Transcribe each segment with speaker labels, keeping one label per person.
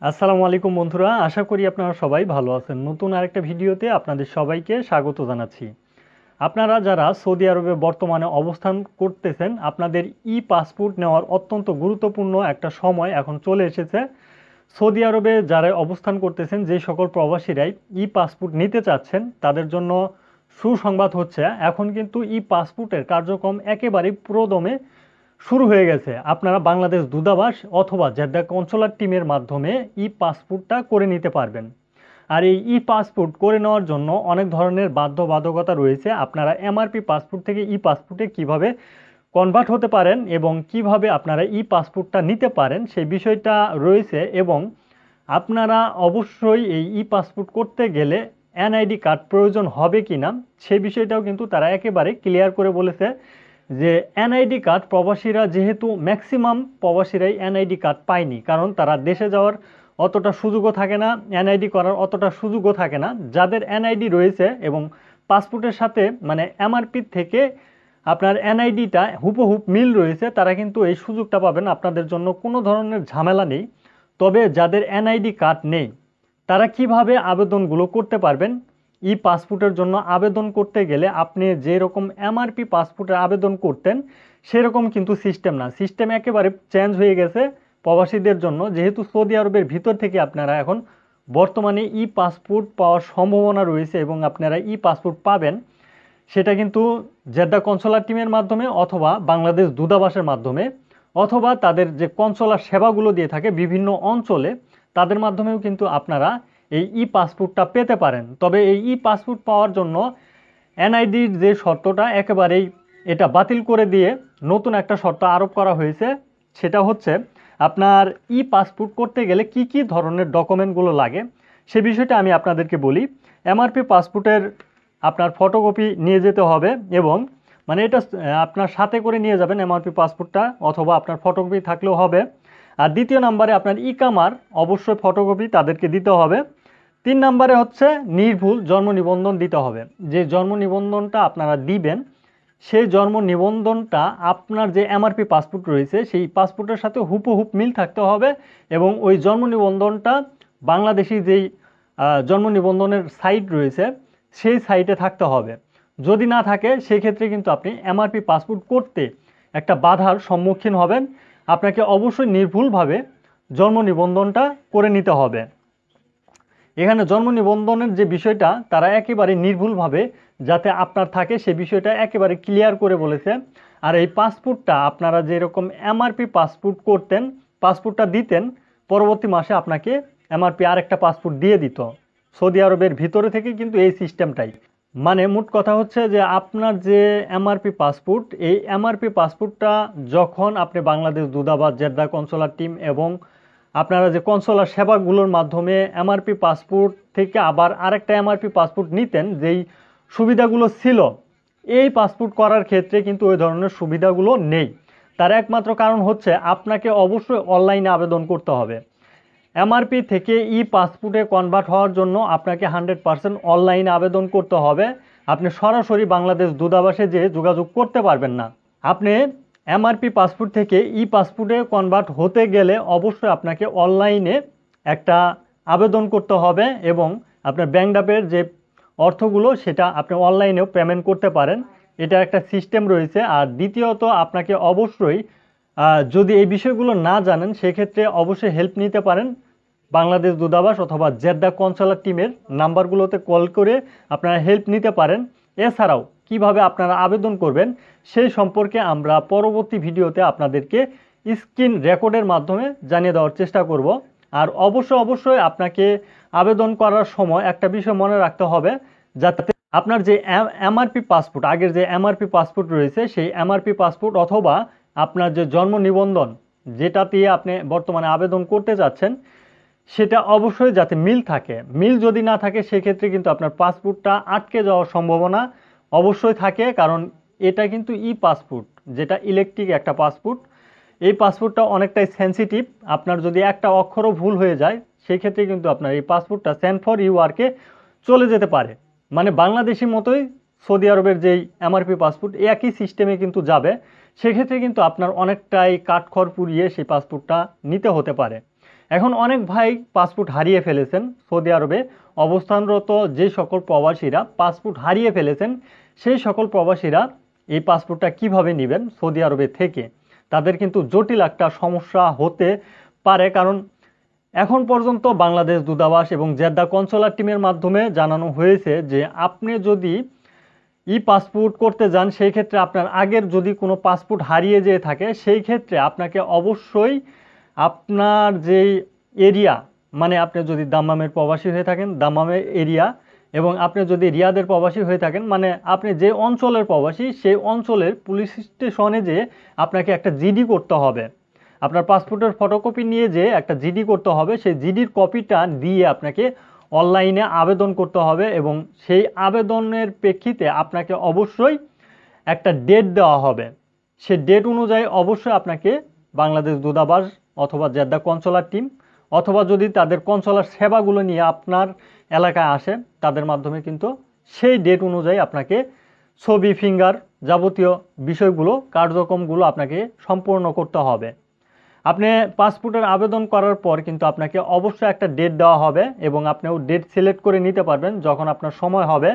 Speaker 1: আসসালামু আলাইকুম বন্ধুরা, আশা করি আপনারা সবাই ভালো আছেন। নতুন আরেকটা ভিডিওতে আপনাদের সবাইকে স্বাগত জানাচ্ছি। আপনারা যারা সৌদি আরবে বর্তমানে অবস্থান করতেছেন, আপনাদের পাসপোর্ট নেওয়ার অত্যন্ত গুরুত্বপূর্ণ একটা সময় এখন চলে এসেছে। সৌদি আরবে যারা অবস্থান করতেছেন, যে সকল প্রবাসীরাই পাসপোর্ট নিতে চাচ্ছেন, তাদের জন্য সুসংবাদ হচ্ছে এখন কিন্তু পাসপোর্টের কার্যক্রম একেবারেই পুরোদমে শুরু হয়ে গেছে। আপনারা বাংলাদেশ দূতাবাস অথবা জেদ্দা কনসুলার টিমের মাধ্যমে পাসপোর্টটা করে নিতে পারবেন। আর এই পাসপোর্ট করে নেওয়ার জন্য অনেক ধরনের বাধ্যবাধকতা রয়েছে। আপনারা এমআরপি পাসপোর্ট থেকে পাসপোর্টে কিভাবে কনভার্ট হতে পারেন এবং কিভাবে আপনারা পাসপোর্টটা নিতে পারেন সেই বিষয়টা রয়েছে। এবং আপনারা অবশ্যই এই পাসপোর্ট করতে গেলে এনআইডি কার্ড প্রয়োজন হবে কি না সেই বিষয়টাও কিন্তু তারা একেবারে ক্লিয়ার করে বলেছে যে এনআইডি কার্ড প্রবাসীরা, যেহেতু ম্যাক্সিমাম প্রবাসীরাই এনআইডি কার্ড পায়নি, কারণ তারা দেশে যাওয়ার অতটা সুযোগও থাকে না, এনআইডি করার অতটা সুযোগও থাকে না। যাদের এনআইডি রয়েছে এবং পাসপোর্টের সাথে মানে এমআরপি থেকে আপনার এনআইডিটা হুবহু মিল রয়েছে, তারা কিন্তু এই সুযোগটা পাবেন। আপনাদের জন্য কোনো ধরনের ঝামেলা নেই। তবে যাদের এনআইডি কার্ড নেই, তারা কিভাবে আবেদনগুলো করতে পারবেন? পাসপোর্টের জন্য আবেদন করতে গেলে আপনি যেরকম এমআরপি পাসপোর্টের আবেদন করতেন সেরকম কিন্তু সিস্টেম না, সিস্টেম একেবারে চেঞ্জ হয়ে গেছে প্রবাসীদের জন্য। যেহেতু সৌদি আরবের ভিতর থেকে আপনারা এখন বর্তমানে পাসপোর্ট পাওয়ার সম্ভাবনা রয়েছে এবং আপনারা পাসপোর্ট পাবেন, সেটা কিন্তু জেদ্দা কনসুলার টিমের মাধ্যমে অথবা বাংলাদেশ দূতাবাসের মাধ্যমে অথবা তাদের যে কনসুলার সেবাগুলো দিয়ে থাকে বিভিন্ন অঞ্চলে, তাদের মাধ্যমেও কিন্তু আপনারা এই পাসপোর্টটা পেতে পারেন। তবে এই পাসপোর্ট পাওয়ার জন্য এনআইডির যে শর্তটা একেবারেই এটা বাতিল করে দিয়ে নতুন একটা শর্ত আরোপ করা হয়েছে। সেটা হচ্ছে আপনার পাসপোর্ট করতে গেলে কি কি ধরনের ডকুমেন্টগুলো লাগে সে বিষয়টা আমি আপনাদেরকে বলি। এমআরপি পাসপোর্টের আপনার ফটোকপি নিয়ে যেতে হবে এবং মানে এটা আপনার সাথে করে নিয়ে যাবেন এমআরপি পাসপোর্টটা, অথবা আপনার ফটোকপি থাকলেও হবে। আর দ্বিতীয় নম্বরে আপনার ইকামার অবশ্যই ফটোকপি তাদেরকে দিতে হবে। 3 নম্বরে হচ্ছে নির্ভুল জন্ম নিবন্ধন দিতে হবে। যে জন্ম নিবন্ধনটা আপনারা দিবেন সেই জন্ম নিবন্ধনটা আপনার যে এমআরপি পাসপোর্ট রয়েছে সেই পাসপোর্টের সাথে হুবহু মিল থাকতে হবে এবং ওই জন্ম নিবন্ধনটা বাংলাদেশি যেই জন্ম নিবন্ধনের সাইট রয়েছে সেই সাইটে থাকতে হবে। যদি না থাকে সেক্ষেত্রে কিন্তু আপনি এমআরপি পাসপোর্ট করতে একটা বাধার সম্মুখীন হবেন। আপনাকে অবশ্যই নির্ভুলভাবে জন্ম নিবন্ধনটা করে নিতে হবে। এখানে জন্ম নিবন্ধনের যে বিষয়টা তারা একেবারে নির্ভুলভাবে যাতে আপনার থাকে সে বিষয়টা একেবারে ক্লিয়ার করে বলেছে। আর এই পাসপোর্টটা আপনারা যেরকম এমআরপি পাসপোর্ট করতেন, পাসপোর্টটা দিতেন, পরবর্তী মাসে আপনাকে এমআরপি আরেকটা পাসপোর্ট দিয়ে দিত। সৌদি আরবের ভিতরে থেকে কিন্তু এই সিস্টেমটাই। মানে মোট কথা হচ্ছে যে আপনার যে এমআরপি পাসপোর্ট, এই এমআরপি পাসপোর্টটা যখন আপনি বাংলাদেশ দূতাবাস, জেদ্দা কনসুলার টিম এবং আপনারা যে কনসুলার সেবাগুলোর মাধ্যমে এমআরপি পাসপোর্ট থেকে আবার আরেকটা এমআরপি পাসপোর্ট নিতেন, যেই সুবিধাগুলো ছিল, এই পাসপোর্ট করার ক্ষেত্রে কিন্তু ওই ধরনের সুবিধাগুলো নেই। তার একমাত্র কারণ হচ্ছে আপনাকে অবশ্যই অনলাইনে আবেদন করতে হবে। এমআরপি থেকে পাসপোর্টে কনভার্ট হওয়ার জন্য আপনাকে 100% অনলাইনে আবেদন করতে হবে। আপনি সরাসরি বাংলাদেশ দূতাবাসে যেয়ে যোগাযোগ করতে পারবেন না। আপনি এমআরপি পাসপোর্ট থেকে পাসপোর্টে কনভার্ট হতে গেলে অবশ্যই আপনাকে অনলাইনে একটা আবেদন করতে হবে এবং আপনার ব্যাংক ড্রাফটের যে অর্থগুলো সেটা আপনি অনলাইনেও পেমেন্ট করতে পারেন। এটা একটা সিস্টেম রয়েছে। আর দ্বিতীয়ত আপনাকে অবশ্যই যদি এই বিষয়গুলো না জানেন সেক্ষেত্রে অবশ্যই হেল্প নিতে পারেন বাংলাদেশ দূতাবাস অথবা জেদ্দা কনসুলার টিমের নাম্বারগুলোতে কল করে আপনারা হেল্প নিতে পারেন। এছাড়াও কিভাবে আপনারা আবেদন করবেন সেই সম্পর্কে আমরা পরবর্তী ভিডিওতে আপনাদেরকে স্ক্রিন রেকর্ডের মাধ্যমে জানিয়ে দেওয়ার চেষ্টা করব। আর অবশ্যই আপনাকে আবেদন করার সময় একটা বিষয় মনে রাখতে হবে, যাতে আপনার যে এমআরপি পাসপোর্ট, আগের যে এমআরপি পাসপোর্ট রয়েছে সেই এমআরপি পাসপোর্ট অথবা আপনার যে জন্ম নিবন্ধন যেটা দিয়ে আপনি বর্তমানে আবেদন করতে যাচ্ছেন সেটা অবশ্যই যাতে মিল থাকে। মিল যদি না থাকে সেক্ষেত্রে কিন্তু আপনার পাসপোর্টটা আটকে যাওয়ার সম্ভাবনা অবশ্যই থাকে, কারণ এটা কিন্তু পাসপোর্ট, যেটা ইলেকট্রিক একটা পাসপোর্ট। এই পাসপোর্টটা অনেকটাই সেন্সিটিভ। আপনার যদি একটা অক্ষরও ভুল হয়ে যায় সেই ক্ষেত্রে কিন্তু আপনার এই পাসপোর্টটা সেন্ড ফর ইউআরকে চলে যেতে পারে। মানে বাংলাদেশি মতোই সৌদি আরবের যেই এমআরপি পাসপোর্ট একই সিস্টেমে কিন্তু যাবে। সেক্ষেত্রে কিন্তু আপনার অনেকটাই কাঠখড় পুড়িয়ে সেই পাসপোর্টটা নিতে হতে পারে। এখন অনেক ভাই পাসপোর্ট হারিয়ে ফেলেছেন। সৌদি আরবে অবস্থানরত যে সকল প্রবাসীরা পাসপোর্ট হারিয়ে ফেলেছেন, সেই সকল প্রবাসীরা এই পাসপোর্টটা কিভাবে নেবেন সৌদি আরবে থেকে, তাদের কিন্তু জটিল একটা সমস্যা হতে পারে। কারণ এখন পর্যন্ত বাংলাদেশ দূতাবাস এবং জেদ্দা কনসুলার টিমের মাধ্যমে জানানো হয়েছে যে আপনি যদি ই পাসপোর্ট করতে যান, সেই ক্ষেত্রে আপনার আগের যদি কোনো পাসপোর্ট হারিয়ে যেয়ে থাকে, সেই ক্ষেত্রে আপনাকে অবশ্যই আপনার যেই এরিয়া, মানে আপনি যদি দাম্মামের প্রবাসী হয়ে থাকেন দাম্মামের এরিয়া, এবং আপনি যদি রিয়াদের প্রবাসী হয়ে থাকেন, মানে আপনি যে অঞ্চলের প্রবাসী সেই অঞ্চলের পুলিশ স্টেশনে যেয়ে আপনাকে একটা জিডি করতে হবে। আপনার পাসপোর্টের ফটোকপি নিয়ে যে একটা জিডি করতে হবে, সেই জিডির কপিটা দিয়ে আপনাকে অনলাইনে আবেদন করতে হবে, এবং সেই আবেদনের প্রেক্ষিতে আপনাকে অবশ্যই একটা ডেট দেওয়া হবে। সে ডেট অনুযায়ী অবশ্যই আপনাকে বাংলাদেশ দূতাবাস অথবা জেদ্দা কনসুলার টিম, অথবা যদি তাদের কনসুলার সেবাগুলো নিয়ে আপনার এলাকায় আসে, তাদের মাধ্যমে কিন্তু সেই ডেট অনুযায়ী আপনাকে ছবি, ফিঙ্গার, যাবতীয় বিষয়গুলো, কার্যক্রমগুলো আপনাকে সম্পূর্ণ করতে হবে। আপনি পাসপোর্টের আবেদন করার পর কিন্তু আপনাকে অবশ্যই একটা ডেট দেওয়া হবে, এবং আপনিও ডেট সিলেক্ট করে নিতে পারবেন যখন আপনার সময় হবে।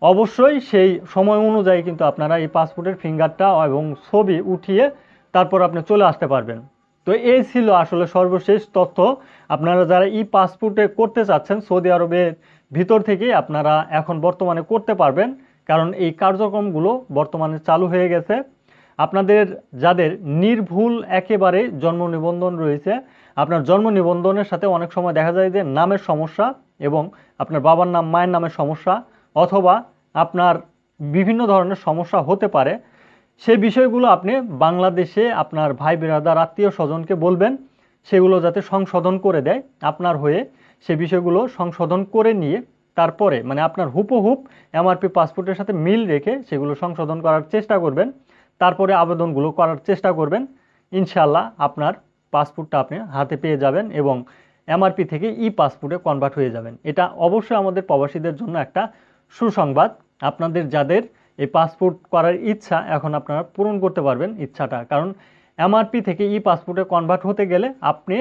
Speaker 1: অবশ্যই সেই সময় অনুযায়ী কিন্তু আপনারা এই পাসপোর্টের ফিঙ্গারটা এবং ছবি উঠিয়ে তারপর আপনি চলে আসতে পারবেন। তো এই ছিল আসলে সর্বশেষ তথ্য। আপনারা যারা ই পাসপোর্টে করতে চাচ্ছেন সৌদি আরবের ভিতর থেকে, আপনারা এখন বর্তমানে করতে পারবেন, কারণ এই কার্যক্রমগুলো বর্তমানে চালু হয়ে গেছে। আপনাদের যাদের নির্ভুল একেবারে জন্ম নিবন্ধন রয়েছে, আপনার জন্ম নিবন্ধনের সাথে অনেক সময় দেখা যায় যে নামের সমস্যা, এবং আপনার বাবার নাম মায়ের নামের সমস্যা, অথবা আপনার বিভিন্ন ধরনের সমস্যা হতে পারে, সেই বিষয়গুলো আপনি বাংলাদেশে আপনার ভাই ব্রাদার আত্মীয় স্বজনকে বলবেন, সেগুলো যাতে সংশোধন করে দেয় আপনার হয়ে। সে বিষয়গুলো সংশোধন করে নিয়ে তারপরে, মানে আপনার হুবহুব এমআরপি পাসপোর্টের সাথে মিল রেখে সেগুলো সংশোধন করার চেষ্টা করবেন, তারপরে আবেদনগুলো করার চেষ্টা করবেন। ইনশাল্লাহ আপনার পাসপোর্টটা আপনি হাতে পেয়ে যাবেন, এবং এমআরপি থেকে ই পাসপোর্টে কনভার্ট হয়ে যাবেন। এটা অবশ্যই আমাদের প্রবাসীদের জন্য একটা সুসংবাদ। আপনাদের যাদের এই পাসপোর্ট করার ইচ্ছা, এখন আপনারা পূরণ করতে পারবেন ইচ্ছাটা। কারণ এমআরপি থেকে ই পাসপোর্টে কনভার্ট হতে গেলে আপনি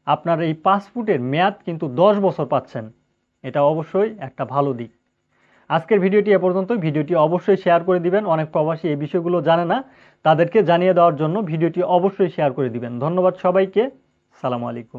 Speaker 1: আপনার এই পাসপোর্টের মেয়াদ কিন্তু 10 বছর পাচ্ছেন। এটা অবশ্যই একটা ভালো দিক। আজকের ভিডিওটি এ পর্যন্তই। ভিডিওটি অবশ্যই শেয়ার করে দিবেন। অনেক প্রবাসী এই বিষয়গুলো জানে না, তাদেরকে জানিয়ে দেওয়ার জন্য ভিডিওটি অবশ্যই শেয়ার করে দিবেন। ধন্যবাদ সবাইকে। সালামু আলাইকুম।